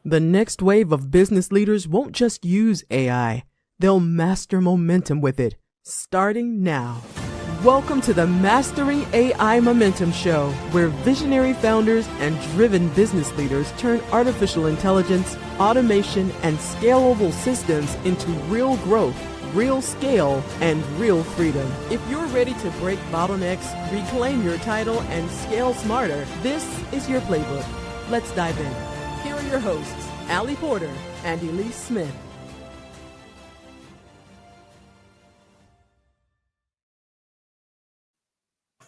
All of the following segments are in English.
The next wave of business leaders won't just use AI, they'll master momentum with it, starting now. Welcome to the Mastering AI Momentum Show, where visionary founders and driven business leaders turn artificial intelligence, automation, and scalable systems into real growth, real scale, and real freedom. If you're ready to break bottlenecks, reclaim your title, and scale smarter, this is your playbook. Let's dive in. Here are your hosts, Allie Porter and Elise Smith.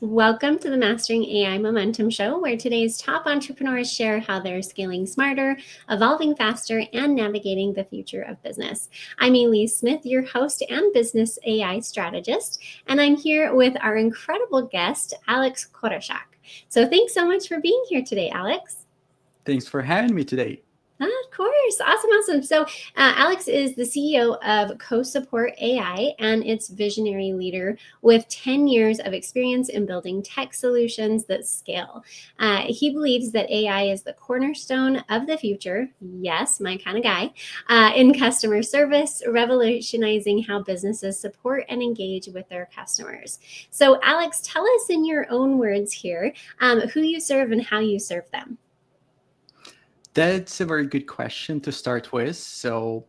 Welcome to the Mastering AI Momentum Show, where today's top entrepreneurs share how they're scaling smarter, evolving faster, and navigating the future of business. I'm Elise Smith, your host and business AI strategist, and I'm here with our incredible guest, Alex Khoroshchak. So thanks so much for being here today, Alex. Thanks for having me today. Of course. Awesome. So Alex is the CEO of CoSupport AI and its visionary leader with 10 years of experience in building tech solutions that scale. He believes that AI is the cornerstone of the future. Yes, my kind of guy. In customer service, revolutionizing how businesses support and engage with their customers. So Alex, tell us in your own words here who you serve and how you serve them. That's a very good question to start with. So,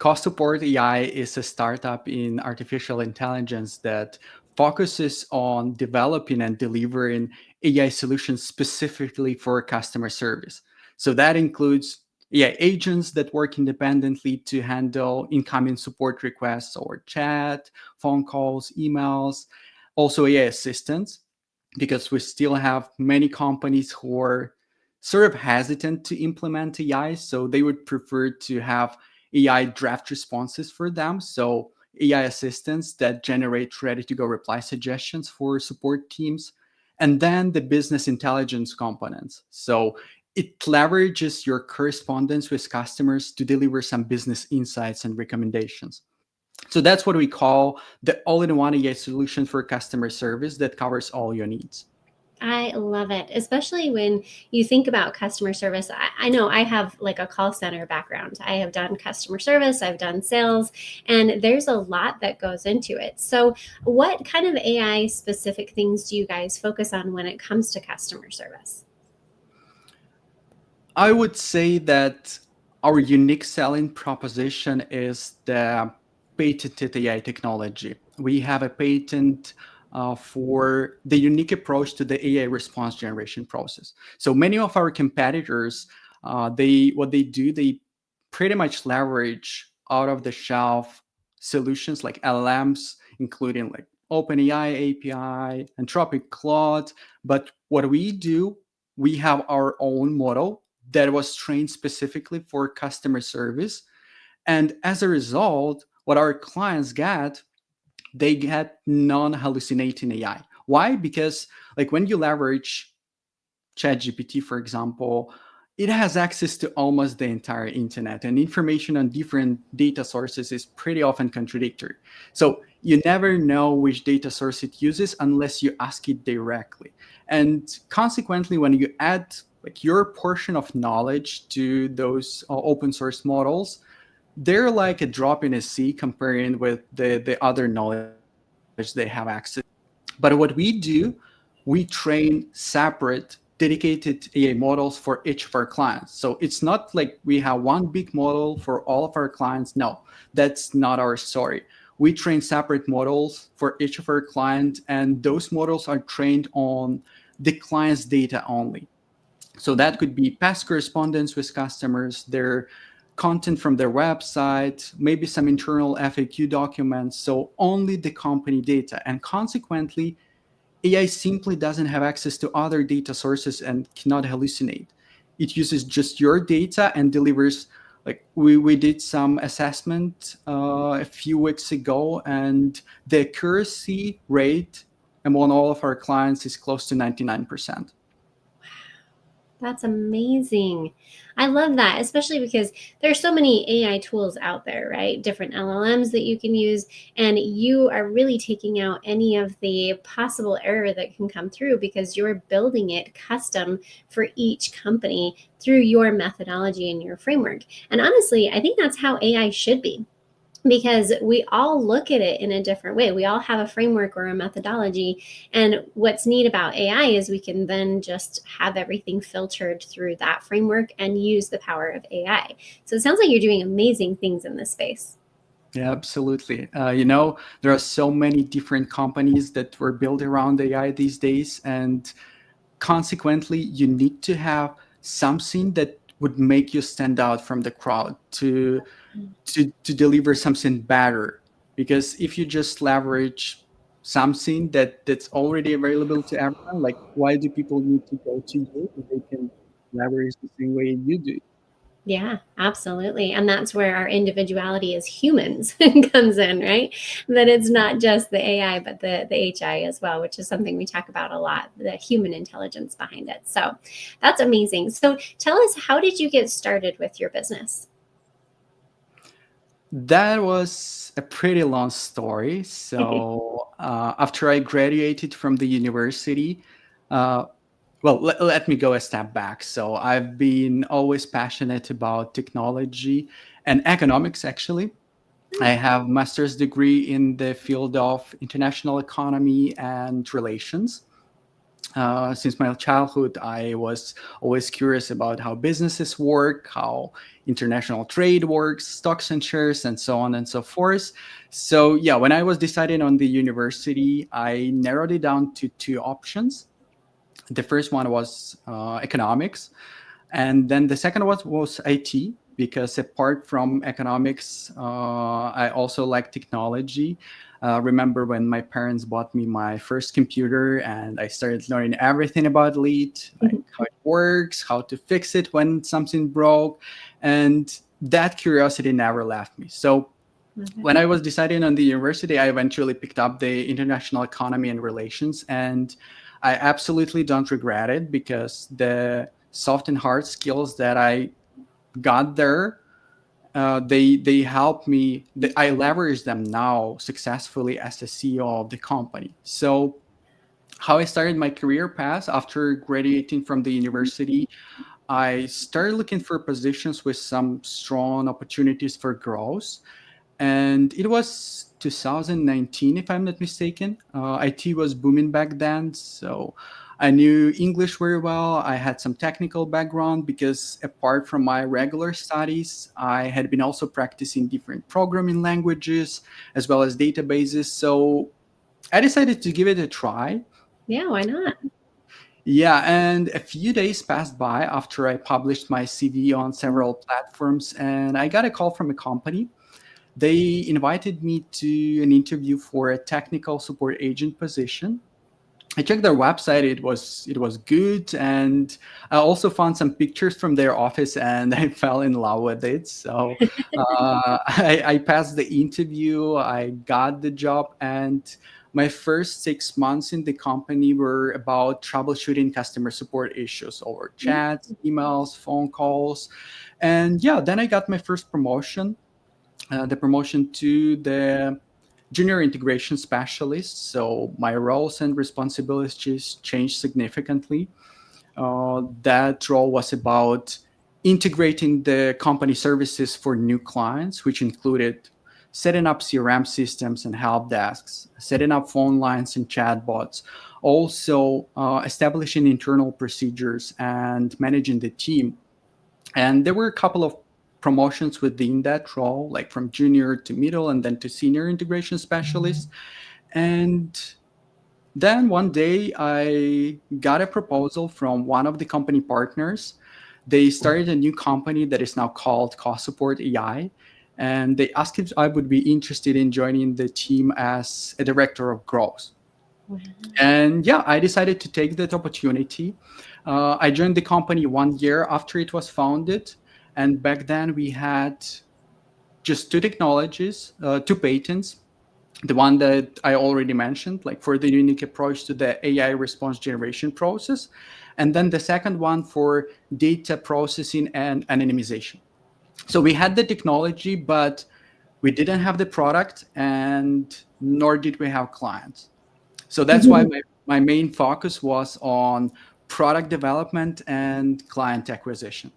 CoSupport AI is a startup in artificial intelligence that focuses on developing and delivering AI solutions specifically for customer service. So, that includes AI agents that work independently to handle incoming support requests or chat, phone calls, emails, also AI assistants, because we still have many companies who are sort of hesitant to implement AI. So they would prefer to have AI draft responses for them. So AI assistants that generate ready to go reply suggestions for support teams. And then the business intelligence components. So it leverages your correspondence with customers to deliver some business insights and recommendations. So that's what we call the all-in-one AI solution for customer service that covers all your needs. I love it, especially when you think about customer service. I know I have like a call center background. I have done customer service, I've done sales, and there's a lot that goes into it. So, what kind of AI specific things do you guys focus on when it comes to customer service? I would say that our unique selling proposition is the patented AI technology. We have a patent for the unique approach to the AI response generation process. So many of our competitors, they pretty much leverage out of the shelf solutions like LLMs, including like OpenAI API, Anthropic Claude. But what we do, we have our own model that was trained specifically for customer service. And as a result, what our clients get, they get non-hallucinating AI. Why? Because like when you leverage ChatGPT, for example, it has access to almost the entire internet, and information on different data sources is pretty often contradictory. So you never know which data source it uses unless you ask it directly. And consequently, when you add like your portion of knowledge to those open source models, they're like a drop in a sea comparing with the other knowledge they have access. But what we do, we train separate dedicated AI models for each of our clients. So it's not like we have one big model for all of our clients. No, that's not our story. We train separate models for each of our clients, and those models are trained on the client's data only. So that could be past correspondence with customers, their content from their website, maybe some internal FAQ documents. So only the company data. And consequently, AI simply doesn't have access to other data sources and cannot hallucinate. It uses just your data and delivers. Like we did some assessment a few weeks ago, and the accuracy rate among all of our clients is close to 99%. That's amazing. I love that, especially because there's so many AI tools out there, right? Different LLMs that you can use, and you are really taking out any of the possible error that can come through because you're building it custom for each company through your methodology and your framework. And honestly, I think that's how AI should be, because we all look at it in a different way. We all have a framework or a methodology. And what's neat about AI is we can then just have everything filtered through that framework and use the power of AI. So it sounds like you're doing amazing things in this space. Yeah, absolutely. There are so many different companies that were built around AI these days, and consequently, you need to have something that would make you stand out from the crowd to deliver something better. Because if you just leverage something that's already available to everyone, like why do people need to go to you if they can leverage the same way you do? Yeah, absolutely. And that's where our individuality as humans comes in, right? That it's not just the AI, but the HI as well, which is something we talk about a lot, the human intelligence behind it. So that's amazing. So tell us, how did you get started with your business? That was a pretty long story. So after I graduated from the university, uh, well, let me go a step back. So I've been always passionate about technology and economics, actually. I have master's degree in the field of international economy and relations. Since my childhood, I was always curious about how businesses work, how international trade works, stocks and shares, and so on and so forth. So, yeah, when I was deciding on the university, I narrowed it down to two options. The first one was economics, and then the second one was IT, because apart from economics, I also like technology. Remember when my parents bought me my first computer and I started learning everything about it, like how it works, how to fix it when something broke. And that curiosity never left me. So when I was deciding on the university, I eventually picked up the international economy and relations, and I absolutely don't regret it because the soft and hard skills that I got there, they help me. I leverage them now successfully as the CEO of the company. So how I started my career path after graduating from the university, I started looking for positions with some strong opportunities for growth, and it was 2019 if I'm not mistaken. IT was booming back then, so I knew English very well. I had some technical background because apart from my regular studies, I had been also practicing different programming languages as well as databases. So I decided to give it a try. Yeah, why not? Yeah, and a few days passed by after I published my CV on several platforms, and I got a call from a company. They invited me to an interview for a technical support agent position. I checked their website. It was good, and I also found some pictures from their office, and I fell in love with it. So I passed the interview. I got the job, and my first 6 months in the company were about troubleshooting customer support issues over chats, emails, phone calls, and yeah, then I got my first promotion, the promotion to the junior integration specialist. So my roles and responsibilities changed significantly. That role was about integrating the company services for new clients, which included setting up CRM systems and help desks, setting up phone lines and chatbots, also establishing internal procedures and managing the team. And there were a couple of promotions within that role, like from junior to middle and then to senior integration specialist. And then one day I got a proposal from one of the company partners. They started a new company that is now called CoSupport AI. And they asked if I would be interested in joining the team as a director of growth. Wow. And yeah, I decided to take that opportunity. I joined the company 1 year after it was founded. And back then we had just two technologies, two patents. The one that I already mentioned, like for the unique approach to the AI response generation process. and then the second one for data processing and anonymization. So we had the technology, but we didn't have the product, and nor did we have clients. So that's why my main focus was on product development and client acquisition.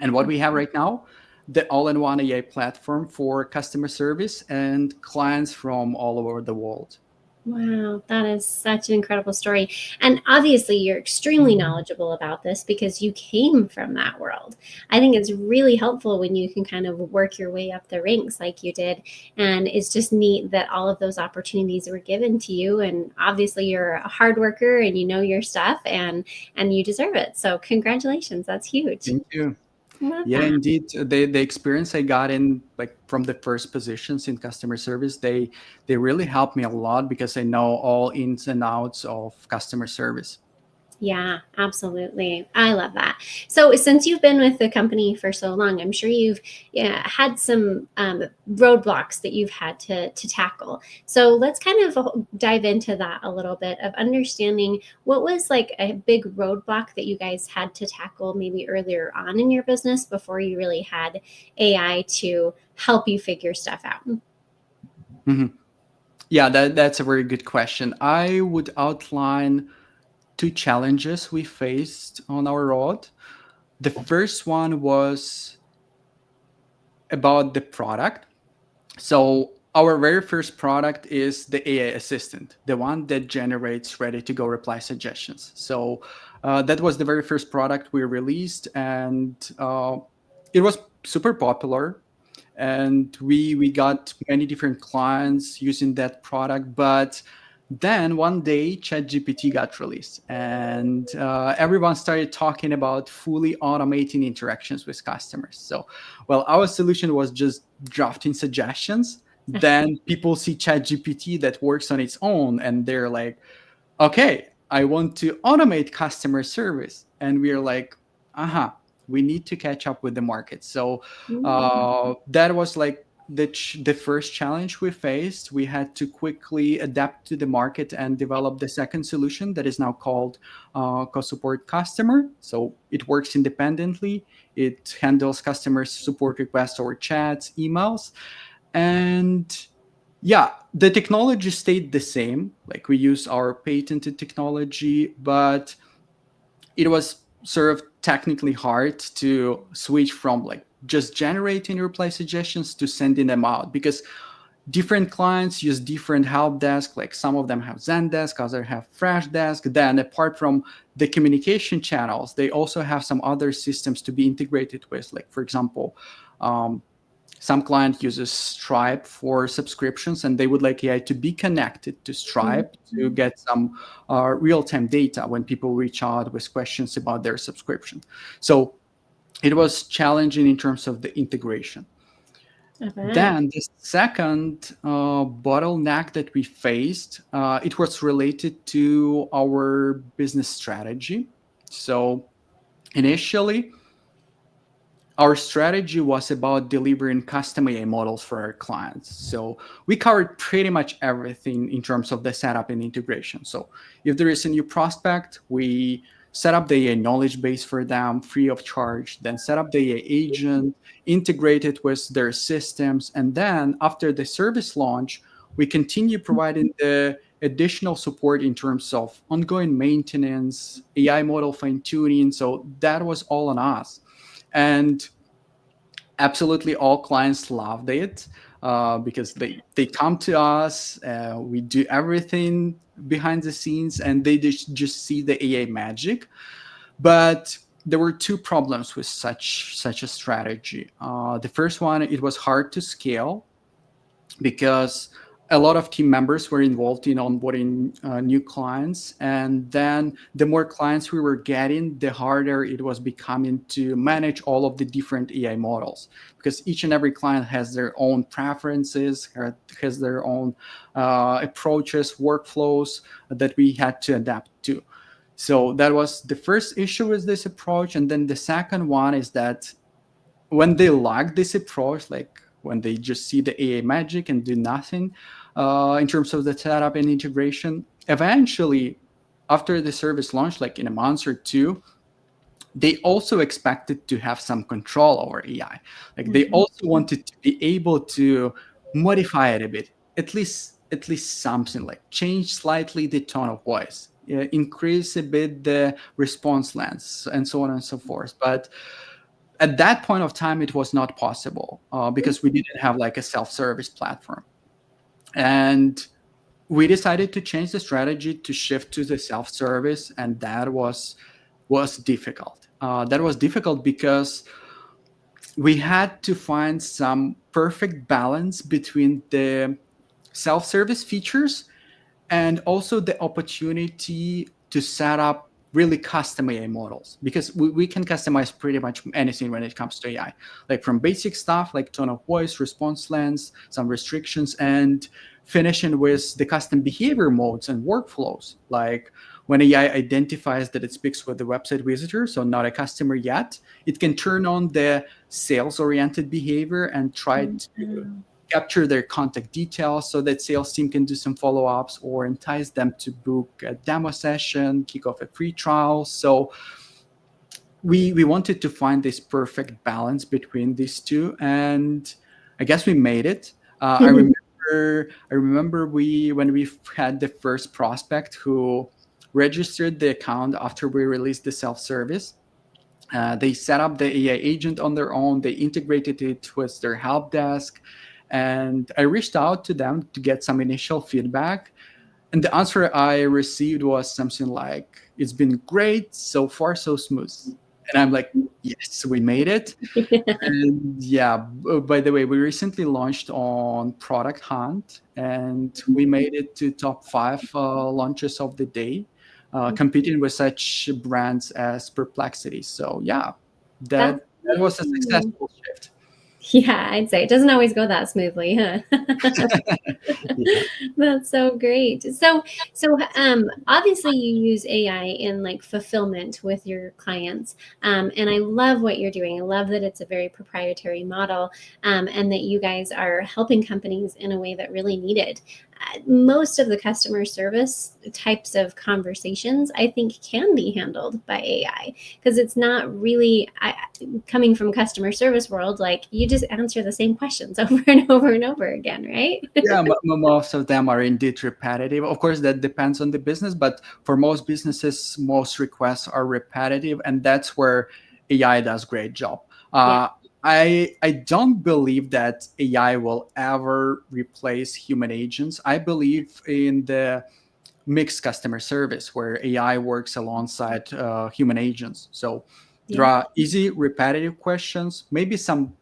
And what we have right now, the all-in-one AI platform for customer service and clients from all over the world. Wow, that is such an incredible story. And obviously, you're extremely knowledgeable about this because you came from that world. I think it's really helpful when you can kind of work your way up the ranks like you did. And it's just neat that all of those opportunities were given to you. And obviously, you're a hard worker and you know your stuff, and you deserve it. So congratulations. That's huge. Thank you. Love Yeah, that. indeed. The experience I got in, like, from the first positions in customer service, they really helped me a lot because I know all ins and outs of customer service. Yeah, absolutely. I love that. So, since you've been with the company for so long, I'm sure you've had some roadblocks that you've had to tackle. So, let's kind of dive into that a little bit of understanding what was like a big roadblock that you guys had to tackle maybe earlier on in your business before you really had AI to help you figure stuff out. Mhm. Yeah, that's a very good question. I would outline two challenges we faced on our road. The first one was about the product. So our very first product is the AI assistant, the one that generates ready to go reply suggestions. So that was the very first product we released, and it was super popular. And we got many different clients using that product. But then one day, ChatGPT got released, and everyone started talking about fully automating interactions with customers. So, well, our solution was just drafting suggestions. Then people see ChatGPT that works on its own, and they're like, okay, I want to automate customer service. And we're like, uh-huh, we need to catch up with the market. So that was like the first challenge we faced. We had to quickly adapt to the market and develop the second solution that is now called CoSupport Customer. So it works independently. It handles customer support requests or chats, emails. And yeah, the technology stayed the same. Like, we use our patented technology, but it was sort of technically hard to switch from like just generating reply suggestions to sending them out, because different clients use different help desk. Like, some of them have Zendesk, others have Freshdesk. Then apart from the communication channels, they also have some other systems to be integrated with. Like, for example, um, some client uses Stripe for subscriptions, and they would like AI to be connected to Stripe to get some real-time data when people reach out with questions about their subscription. So it was challenging in terms of the integration. Then the second bottleneck that we faced, it was related to our business strategy. So initially, our strategy was about delivering custom AI models for our clients. So we covered pretty much everything in terms of the setup and integration. So if there is a new prospect, we set up the AI knowledge base for them free of charge, then set up the AI agent, integrate it with their systems. And then after the service launch, we continue providing the additional support in terms of ongoing maintenance, AI model fine tuning. So that was all on us. And absolutely all clients loved it, because they come to us, we do everything behind the scenes, and they just see the AI magic. But there were two problems with such a strategy. The first one, it was hard to scale because a lot of team members were involved in onboarding new clients. And then the more clients we were getting, the harder it was becoming to manage all of the different AI models, because each and every client has their own preferences, has their own approaches, workflows that we had to adapt to. So that was the first issue with this approach. And then the second one is that when they lack this approach, like when they just see the AI magic and do nothing in terms of the setup and integration, eventually after the service launched, like in a month or two, they also expected to have some control over AI. Like they Mhm. also wanted to be able to modify it a bit, at least something, like change slightly the tone of voice, increase a bit the response length, and so on and so forth. But at that point of time, it was not possible because we didn't have like a self-service platform. And we decided to change the strategy to shift to the self-service, and that was difficult. That was difficult because we had to find some perfect balance between the self-service features and also the opportunity to set up really custom AI models, because we can customize pretty much anything when it comes to AI, like from basic stuff like tone of voice, response length, some restrictions, and finishing with the custom behavior modes and workflows. Like when AI identifies that it speaks with the website visitor, so not a customer yet, it can turn on the sales oriented behavior and try to Mhm. capture their contact details so that sales team can do some follow-ups or entice them to book a demo session, kick off a free trial. So we wanted to find this perfect balance between these two, and I guess we made it. I remember we when we had the first prospect who registered the account after we released the self-service. They set up the AI agent on their own. They integrated it with their help desk. And I reached out to them to get some initial feedback. And the answer I received was something like, "It's been great. So far, so smooth." And I'm like, "Yes, we made it." And yeah, by the way, we recently launched on Product Hunt, and we made it to top 5 launches of the day, competing with such brands as Perplexity. So yeah, That's that was a amazing. successful shift. Yeah, I'd say it doesn't always go that smoothly, huh? Yeah. That's so great. So obviously you use AI in like fulfillment with your clients. And I love what you're doing. I love that it's a very proprietary model, and that you guys are helping companies in a way that really needed. Most of the customer service types of conversations, I think, can be handled by AI, because it's not really coming from customer service world. Like you just answer the same questions over and over and over again, right? Yeah, most of them are indeed repetitive. Of course, that depends on the business, but for most businesses, most requests are repetitive, and that's where AI does great job. Yeah. I don't believe that AI will ever replace human agents. I believe in the mixed customer service where AI works alongside human agents. So there Yeah. are easy, repetitive questions, maybe some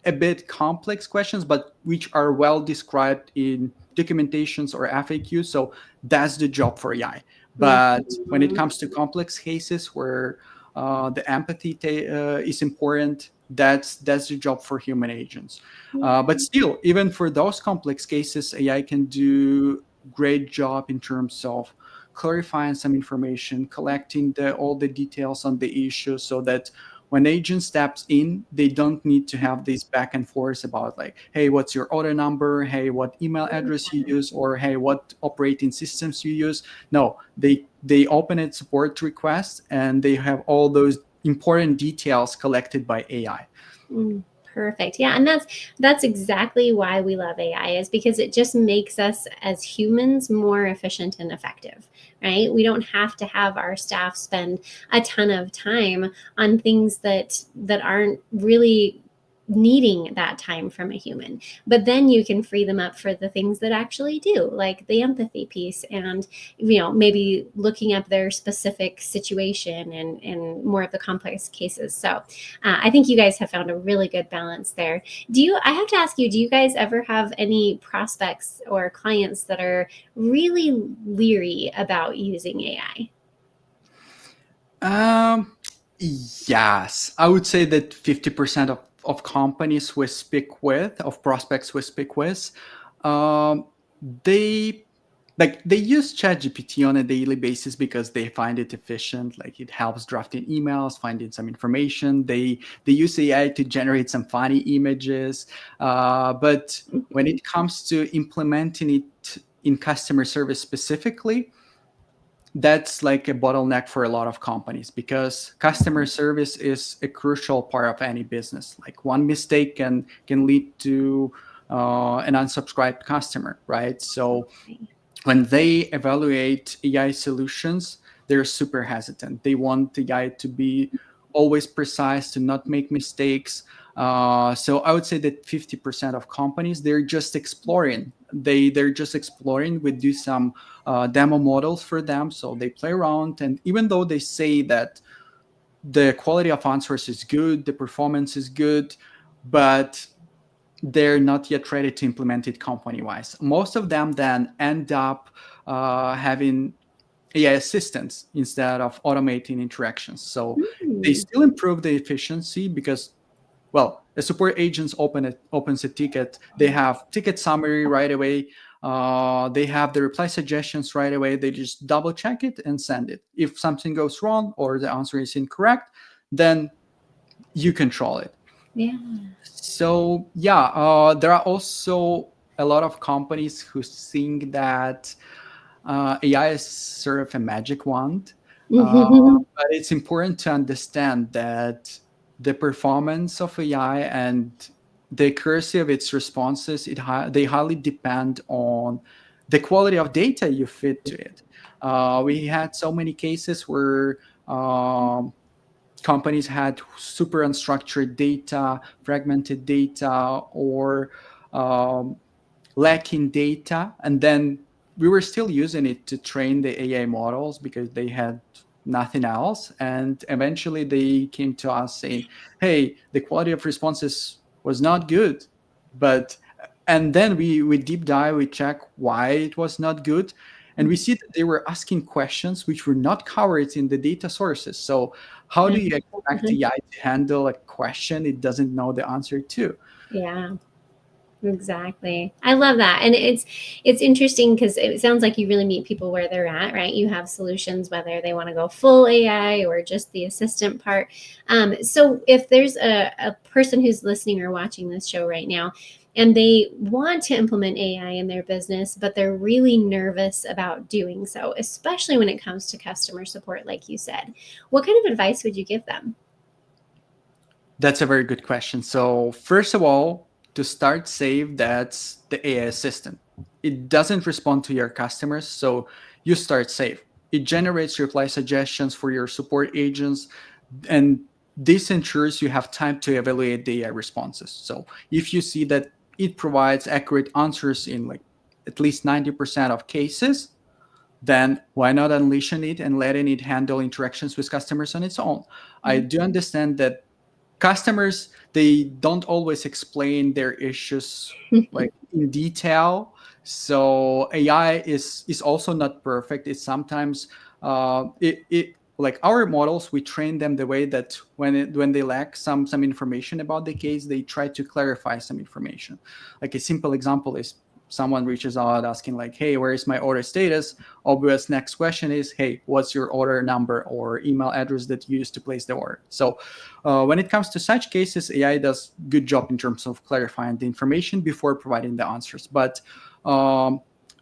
a bit complex questions, but which are well described in documentations or FAQs. So that's the job for AI. But when it Mhm. comes to complex cases where the empathy is important, that's the job for human agents. But still, even for those complex cases, AI can do great job in terms of clarifying some information, collecting all the details on the issue, so that when agent steps in, they don't need to have this back and forth about like, hey, what's your order number? Hey, what email address you use? Or hey, what operating systems you use? No, they open a support request and they have all those important details collected by AI. Perfect. Yeah, and that's exactly why we love AI, is because it just makes us as humans more efficient and effective, right? We don't have to have our staff spend a ton of time on things that aren't really needing that time from a human. But then you can free them up for the things that actually do, like the empathy piece, and maybe looking up their specific situation and more of the complex cases. So I think you guys have found a really good balance there. I have to ask you, do you guys ever have any prospects or clients that are really leery about using AI? Yes, I would say that 50% of companies we speak with, of prospects we speak with, um, they they use ChatGPT on a daily basis because they find it efficient. Like it helps drafting emails, finding some information. They use AI to generate some funny images. But when it comes to implementing it in customer service specifically, that's like a bottleneck for a lot of companies because customer service is a crucial part of any business. Like one mistake can lead to an unsubscribed customer, right? So when they evaluate AI solutions, they're super hesitant. They want AI to be always precise, to not make mistakes. So I would say that 50% of companies, they're just exploring. They're just exploring. We do some demo models for them, so they play around. And even though they say that the quality of answers is good, the performance is good, but they're not yet ready to implement it company wise. Most of them then end up having AI assistants instead of automating interactions. So they Mm. still improve the efficiency because, well, a support agent opens a ticket. They have ticket summary right away. They have the reply suggestions right away. They just double check it and send it. If something goes wrong or the answer is incorrect, then you control it. Yeah. So yeah, there are also a lot of companies who think that AI is sort of a magic wand, but it's important to understand that the performance of AI and the accuracy of its responses they highly depend on the quality of data you feed to it. We had so many cases where um, companies had super unstructured data, fragmented data, or um, lacking data, and then we were still using it to train the AI models because they had nothing else. And eventually they came to us saying, hey, the quality of responses was not good. But and then we deep dive, we check why it was not good. And we see that they were asking questions which were not covered in the data sources. So how do you expect AI to handle a question it doesn't know the answer to? Yeah. Exactly. I love that. And it's interesting because it sounds like you really meet people where they're at, right? You have solutions whether they want to go full AI or just the assistant part. So if there's a person who's listening or watching this show right now and they want to implement AI in their business, but they're really nervous about doing so, especially when it comes to customer support, like you said, what kind of advice would you give them? That's a very good question. So, first of all, to start safe, that's the AI assistant. It doesn't respond to your customers, so you start safe. It generates reply suggestions for your support agents, and this ensures you have time to evaluate the AI responses. So, if you see that it provides accurate answers in like at least 90% of cases, then why not unleashing it and letting it handle interactions with customers on its own? I do understand that customers, they don't always explain their issues like in detail, so AI is also not perfect. It's sometimes it like our models, we train them the way that when they lack some information about the case, they try to clarify some information. Like a simple example is someone reaches out asking like, hey, where is my order status? Obvious next question is, hey, what's your order number or email address that you used to place the order? So when it comes to such cases, AI does good job in terms of clarifying the information before providing the answers. But um,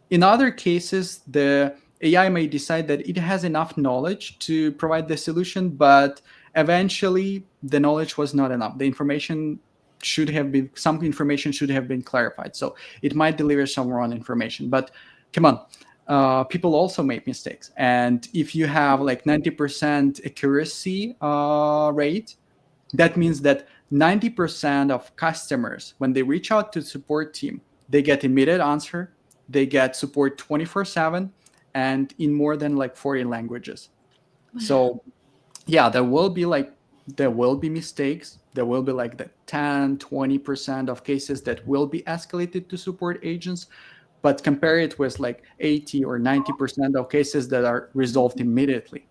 in other cases, the AI may decide that it has enough knowledge to provide the solution, but eventually the knowledge was not enough. The information should have been some information should have been clarified. So it might deliver some wrong information. But come on, people also make mistakes. And if you have like 90% accuracy rate, that means that 90% of customers, when they reach out to support team, they get immediate answer, they get support 24/7 and in more than like 40 languages. So yeah, there will be mistakes. There will be like the 10-20% of cases that will be escalated to support agents, but compare it with like 80 or 90% of cases that are resolved immediately.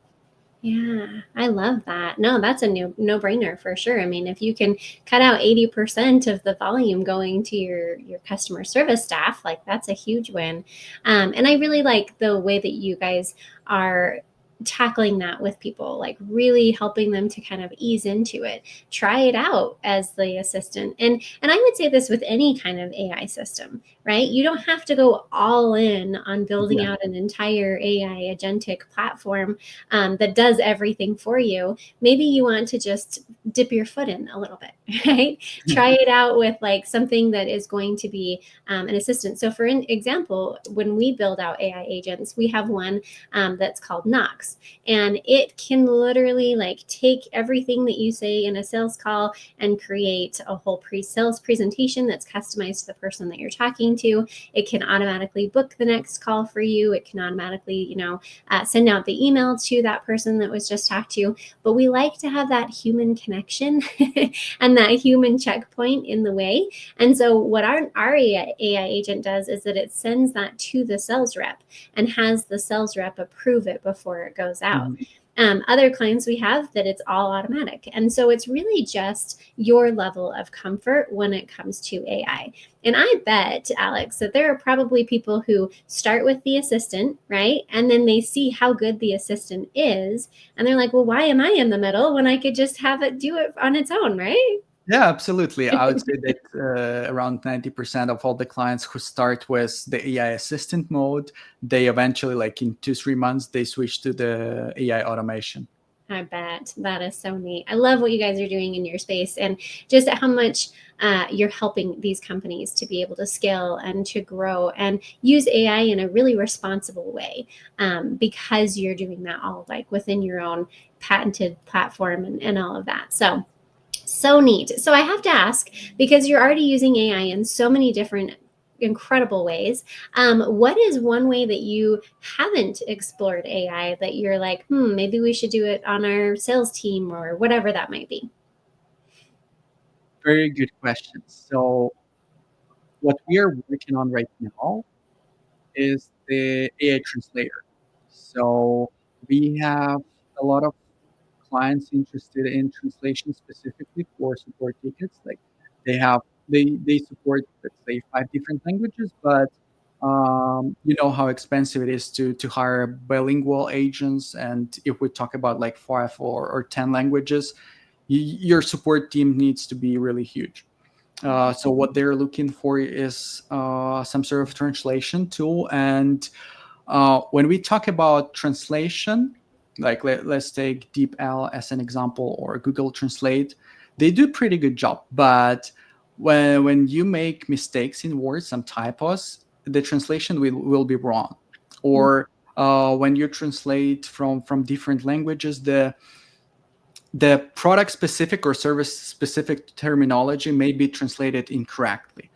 Yeah, I love that. No, that's a no-brainer for sure. I mean, if you can cut out 80% of the volume going to your customer service staff, like that's a huge win. And I really like the way that you guys are tackling that with people, like really helping them to kind of ease into it, try it out as the assistant. And I would say this with any kind of AI system, right? You don't have to go all in on building Yeah. out an entire AI agentic platform that does everything for you. Maybe you want to just dip your foot in a little bit, right? Try it out with like something that is going to be an assistant. So for an example, when we build out AI agents, we have one that's called Knox, and it can literally like take everything that you say in a sales call and create a whole pre-sales presentation that's customized to the person that you're talking to. It can automatically book the next call for you. It can automatically, send out the email to that person that was just talked to. But we like to have that human connection and that human checkpoint in the way. And so what our AI agent does is that it sends that to the sales rep and has the sales rep approve it before it goes out. Mhm. Other clients we have that it's all automatic. And so it's really just your level of comfort when it comes to AI. And I bet, Alex, that there are probably people who start with the assistant, right? And then they see how good the assistant is. And they're like, well, why am I in the middle when I could just have it do it on its own, right? Yeah, absolutely. I would say that around 90% of all the clients who start with the AI assistant mode, they eventually, like in 2, 3 months, they switch to the AI automation. I bet that is so neat. I love what you guys are doing in your space and just how much you're helping these companies to be able to scale and to grow and use AI in a really responsible way because you're doing that all like within your own patented platform and all of that. So neat. So I have to ask, because you're already using AI in so many different incredible ways. What is one way that you haven't explored AI that you're like, maybe we should do it on our sales team or whatever that might be? Very good question. So, what we are working on right now is the AI translator. So, we have a lot of clients interested in translation specifically for support tickets. Like they have they support, let's say, 5 different languages, but you know how expensive it is to hire bilingual agents. And if we talk about like 5 or 10 languages, your support team needs to be really huge. So what they're looking for is some sort of translation tool. And when we talk about translation, like let's take DeepL as an example, or Google Translate, they do a pretty good job. But when you make mistakes in words, some typos, the translation will be wrong. Or when you translate from different languages, the product specific or service specific terminology may be translated incorrectly.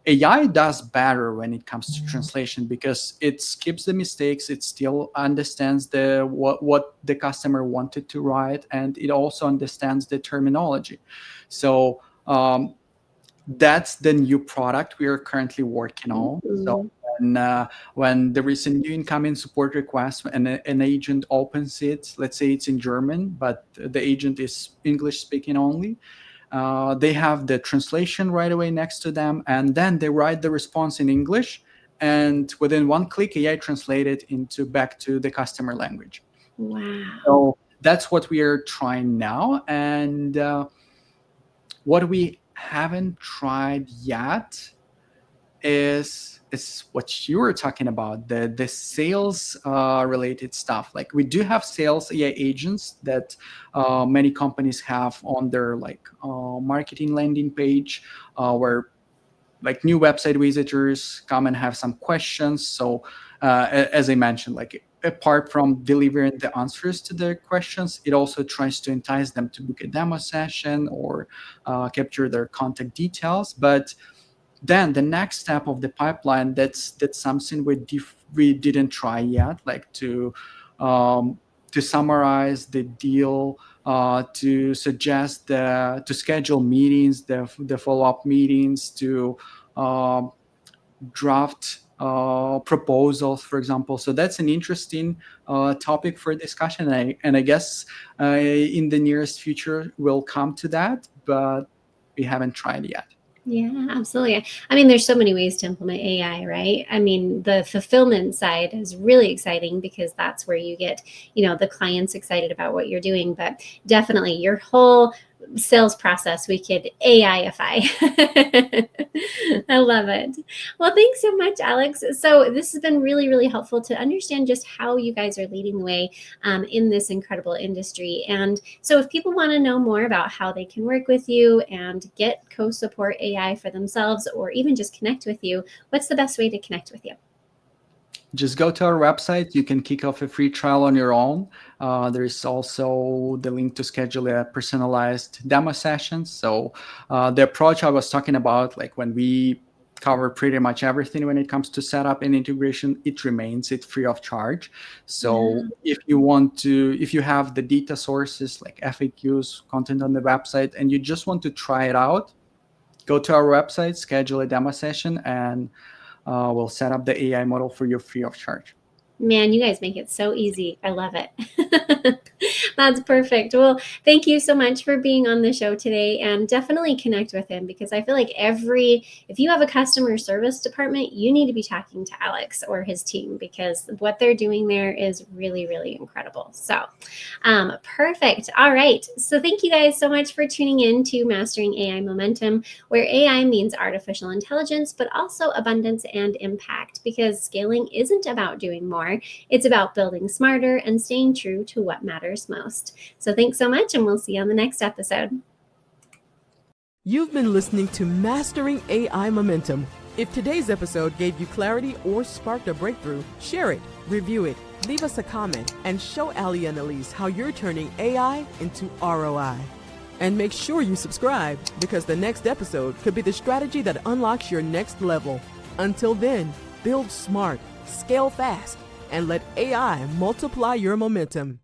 AI does better when it comes to translation because it skips the mistakes. It still understands what the customer wanted to write, and it also understands the terminology. So that's the new product we are currently working on. So Mm-hmm. when there is a new incoming support request and an agent opens it, let's say it's in German, but the agent is English speaking only, they have the translation right away next to them, and then they write the response in English, and within one click, AI translate it into back to the customer language. Wow. So that's what we are trying now, and what we haven't tried yet is what you were talking about, the sales related stuff. Like we do have sales AI agents that many companies have on their like marketing landing page, where like new website visitors come and have some questions. So as I mentioned, like apart from delivering the answers to their questions, it also tries to entice them to book a demo session or capture their contact details. But then the next step of the pipeline, that's something we didn't try yet, like to summarize the deal, to suggest to schedule meetings, the follow-up meetings, to draft proposals, for example. So that's an interesting topic for discussion. And I guess in the nearest future we'll come to that, but we haven't tried yet. Yeah, absolutely. I mean, there's so many ways to implement AI, right? I mean, the fulfillment side is really exciting because that's where you get, the clients excited about what you're doing. But definitely your whole sales process, we could AIify. I love it. Well, thanks so much, Alex. So this has been really, really helpful to understand just how you guys are leading the way in this incredible industry. And so if people want to know more about how they can work with you and get CoSupport AI for themselves, or even just connect with you, what's the best way to connect with you? Just go to our website. You can kick off a free trial on your own. There is also the link to schedule a personalized demo session. So the approach I was talking about, like when we cover pretty much everything when it comes to setup and integration, it's free of charge. So Yeah. if you have the data sources like FAQs, content on the website, and you just want to try it out, go to our website, schedule a demo session, and we'll set up the AI model for you free of charge. Man, you guys make it so easy. I love it. That's perfect. Well, thank you so much for being on the show today, and definitely connect with him, because I feel like if you have a customer service department, you need to be talking to Alex or his team, because what they're doing there is really, really incredible. So, perfect. All right. So thank you guys so much for tuning in to Mastering AI Momentum, where AI means artificial intelligence, but also abundance and impact, because scaling isn't about doing more. It's about building smarter and staying true to what matters most. So thanks so much, and we'll see you on the next episode. You've been listening to Mastering AI Momentum. If today's episode gave you clarity or sparked a breakthrough, share it, review it, leave us a comment, and show Ali and Elise how you're turning AI into ROI. And make sure you subscribe, because the next episode could be the strategy that unlocks your next level. Until then, build smart, scale fast, and let AI multiply your momentum.